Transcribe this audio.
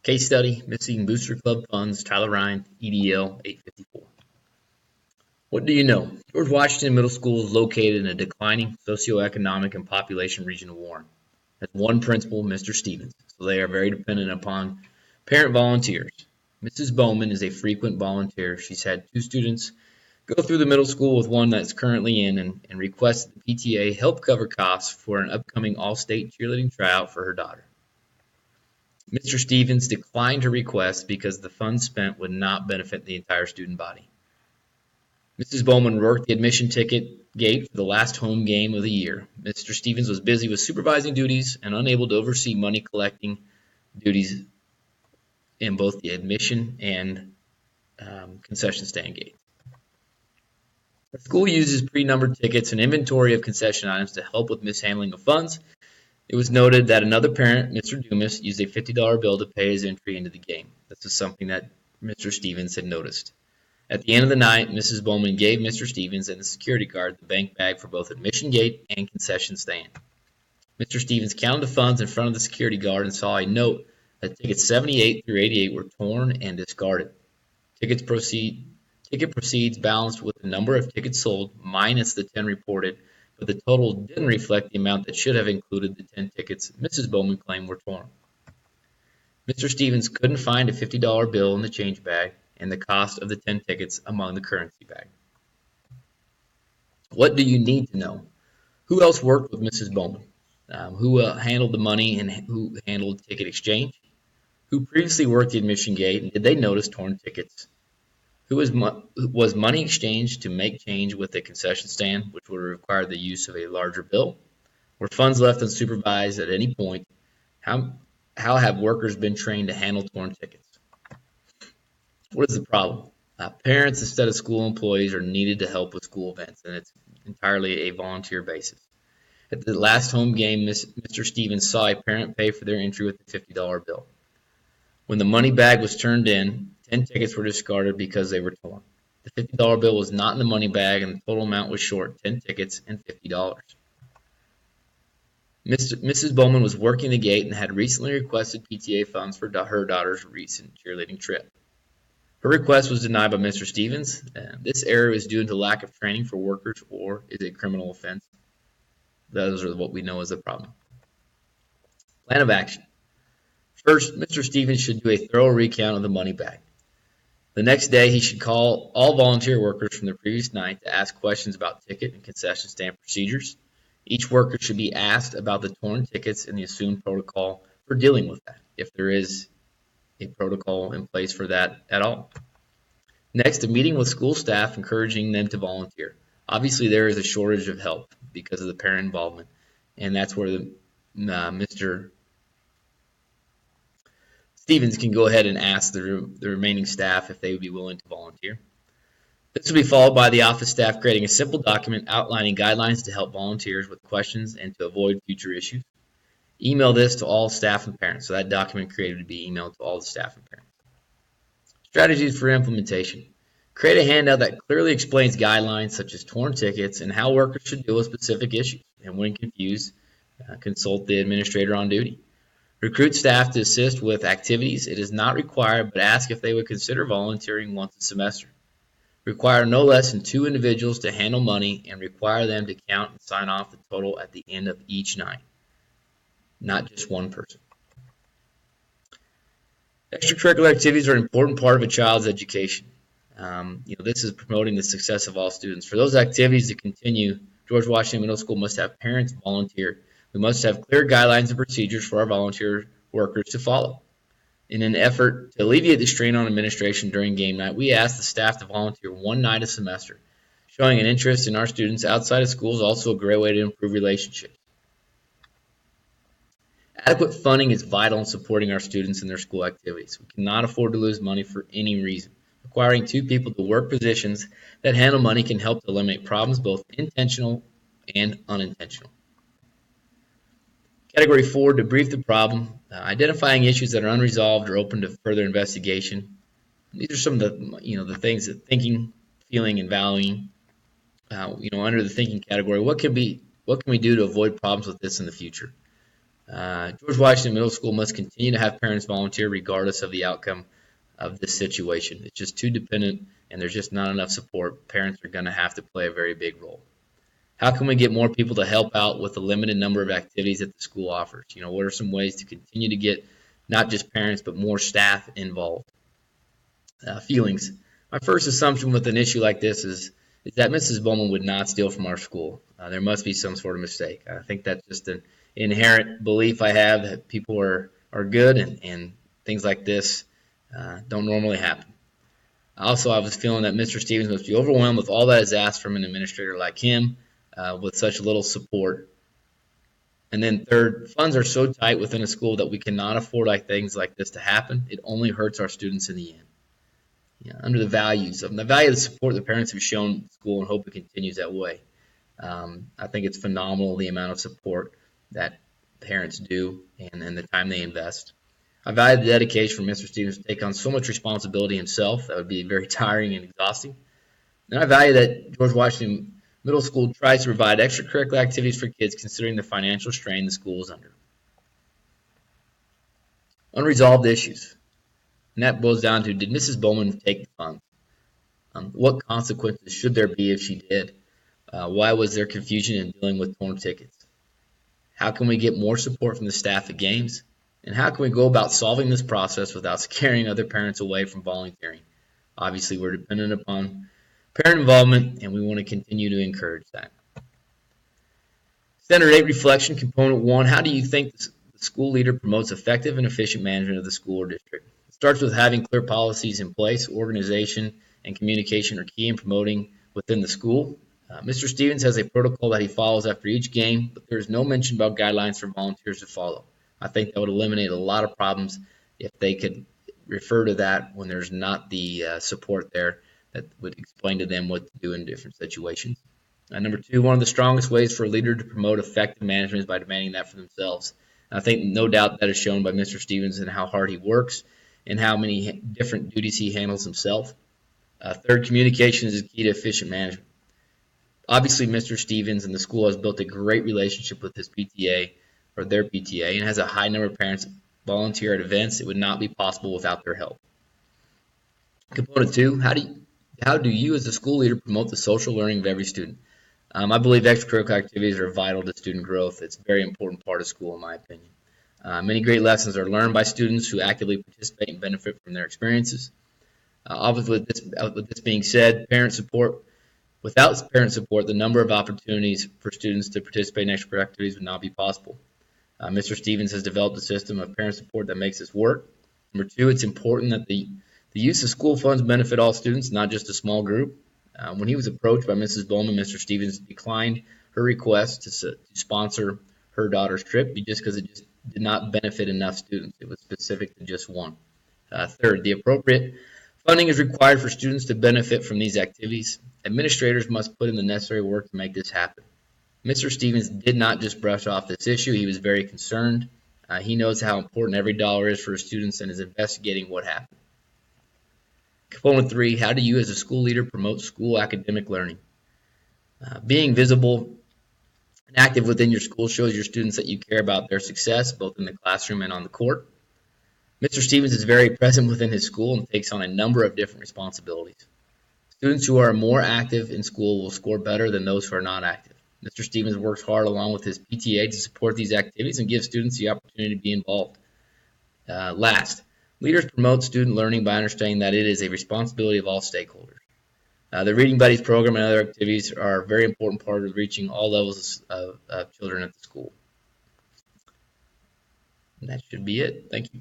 Case study, missing Booster Club funds, Tyler Ryan, EDL 854. What do you know? George Washington Middle School is located in a declining socioeconomic and population region of Warren. Has one principal, Mr. Stevens, so they are very dependent upon parent volunteers. Mrs. Bowman is a frequent volunteer. She's had 2 students go through the middle school with one that's currently in and requests that the PTA help cover costs for an upcoming all-state cheerleading tryout for her daughter. Mr. Stevens declined her request because the funds spent would not benefit the entire student body. Mrs. Bowman worked the admission ticket gate for the last home game of the year. Mr. Stevens was busy with supervising duties and unable to oversee money collecting duties in both the admission and concession stand gate. The school uses pre-numbered tickets and inventory of concession items to help with mishandling of funds. It was noted that another parent, Mr. Dumas, used a $50 bill to pay his entry into the game. This is something that Mr. Stevens had noticed. At the end of the night, Mrs. Bowman gave Mr. Stevens and the security guard the bank bag for both admission gate and concession stand. Mr. Stevens counted the funds in front of the security guard and saw a note that tickets 78 through 88 were torn and discarded. Ticket proceeds balanced with the number of tickets sold minus the 10 reported, but the total didn't reflect the amount that should have included the 10 tickets Mrs. Bowman claimed were torn. Mr. Stevens couldn't find a $50 bill in the change bag and the cost of the 10 tickets among the currency bag. What do you need to know? Who else worked with Mrs. Bowman? Who handled the money and who handled ticket exchange? Who previously worked the admission gate, and did they notice torn tickets? Was money exchanged to make change with a concession stand, which would require the use of a larger bill? Were funds left unsupervised at any point? How have workers been trained to handle torn tickets? What is the problem? Parents instead of school employees are needed to help with school events, and it's entirely a volunteer basis. At the last home game, Mr. Stevens saw a parent pay for their entry with a $50 bill. When the money bag was turned in, 10 tickets were discarded because they were torn. The $50 bill was not in the money bag, and the total amount was short 10 tickets and $50. Mrs. Bowman was working the gate and had recently requested PTA funds for her daughter's recent cheerleading trip. Her request was denied by Mr. Stevens. This error is due to lack of training for workers or is a criminal offense. Those are what we know as the problem. Plan of action. First, Mr. Stevens should do a thorough recount of the money bag. The next day, he should call all volunteer workers from the previous night to ask questions about ticket and concession stand procedures. Each worker should be asked about the torn tickets and the assumed protocol for dealing with that, if there is a protocol in place for that at all. Next, a meeting with school staff encouraging them to volunteer. Obviously, there is a shortage of help because of the parent involvement, and that's where Mr. Stevens can go ahead and ask the remaining staff if they would be willing to volunteer. This will be followed by the office staff creating a simple document outlining guidelines to help volunteers with questions and to avoid future issues. Email this to all staff and parents. So that document created would be emailed to all the staff and parents. Strategies for implementation. Create a handout that clearly explains guidelines such as torn tickets and how workers should deal with specific issues. And when confused, consult the administrator on duty. Recruit staff to assist with activities. It is not required, but ask if they would consider volunteering once a semester. Require no less than 2 individuals to handle money and require them to count and sign off the total at the end of each night. Not just one person. Extracurricular activities are an important part of a child's education. This is promoting the success of all students. For those activities to continue, George Washington Middle School must have parents volunteer. We must have clear guidelines and procedures for our volunteer workers to follow. In an effort to alleviate the strain on administration during game night, we ask the staff to volunteer one night a semester. Showing an interest in our students outside of school is also a great way to improve relationships. Adequate funding is vital in supporting our students in their school activities. We cannot afford to lose money for any reason. Requiring 2 people to work positions that handle money can help to eliminate problems, both intentional and unintentional. Category 4, debrief the problem. Identifying issues that are unresolved or open to further investigation. These are some of the things that thinking, feeling, and valuing. Under the thinking category, what can we do to avoid problems with this in the future? George Washington Middle School must continue to have parents volunteer regardless of the outcome of this situation. It's just too dependent, and there's just not enough support. Parents are going to have to play a very big role. How can we get more people to help out with the limited number of activities that the school offers? What are some ways to continue to get not just parents but more staff involved? Feelings. My first assumption with an issue like this is that Mrs. Bowman would not steal from our school. There must be some sort of mistake. I think that's just an inherent belief I have that people are good, and things like this don't normally happen. Also, I was feeling that Mr. Stevens must be overwhelmed with all that is asked from an administrator like him with such little support. And then third, funds are so tight within a school that we cannot afford things like this to happen. It only hurts our students in the end. Under the value of the support the parents have shown school, and hope it continues that way. I think it's phenomenal the amount of support that parents do and the time they invest. I value the dedication for Mr. Stevens to take on so much responsibility himself. That would be very tiring and exhausting. And I value that George Washington Middle School tries to provide extracurricular activities for kids considering the financial strain the school is under. Unresolved issues. And that boils down to, did Mrs. Bowman take the funds? What consequences should there be if she did? Why was there confusion in dealing with torn tickets? How can we get more support from the staff at games? And how can we go about solving this process without scaring other parents away from volunteering? Obviously, we're dependent upon parent involvement, and we want to continue to encourage that. Standard 8 reflection, component 1. How do you think the school leader promotes effective and efficient management of the school or district? It starts with having clear policies in place. Organization and communication are key in promoting within the school. Mr. Stevens has a protocol that he follows after each game, but there is no mention about guidelines for volunteers to follow. I think that would eliminate a lot of problems if they could refer to that when there's not the support there that would explain to them what to do in different situations. Number 2, one of the strongest ways for a leader to promote effective management is by demanding that for themselves. And I think no doubt that is shown by Mr. Stevens and how hard he works and how many different duties he handles himself. Third, communication is key to efficient management. Obviously, Mr. Stevens and the school has built a great relationship with his PTA or their PTA and has a high number of parents volunteer at events. It would not be possible without their help. Component 2, how do you as a school leader promote the social learning of every student? I believe extracurricular activities are vital to student growth. It's a very important part of school, in my opinion. Many great lessons are learned by students who actively participate and benefit from their experiences. Obviously, with this being said, without parent support, the number of opportunities for students to participate in extracurricular activities would not be possible. Mr. Stevens has developed a system of parent support that makes this work. Number 2, it's important that the use of school funds benefit all students, not just a small group. When he was approached by Mrs. Bowman, Mr. Stevens declined her request to sponsor her daughter's trip just because it just did not benefit enough students. It was specific to just one. Third, the appropriate funding is required for students to benefit from these activities. Administrators must put in the necessary work to make this happen. Mr. Stevens did not just brush off this issue. He was very concerned. He knows how important every dollar is for his students and is investigating what happened. Component 3, how do you as a school leader promote school academic learning? Being visible and active within your school shows your students that you care about their success, both in the classroom and on the court. Mr. Stevens is very present within his school and takes on a number of different responsibilities. Students who are more active in school will score better than those who are not active. Mr. Stevens works hard along with his PTA to support these activities and give students the opportunity to be involved. Last, leaders promote student learning by understanding that it is a responsibility of all stakeholders. The Reading Buddies program and other activities are a very important part of reaching all levels of children at the school. And that should be it. Thank you.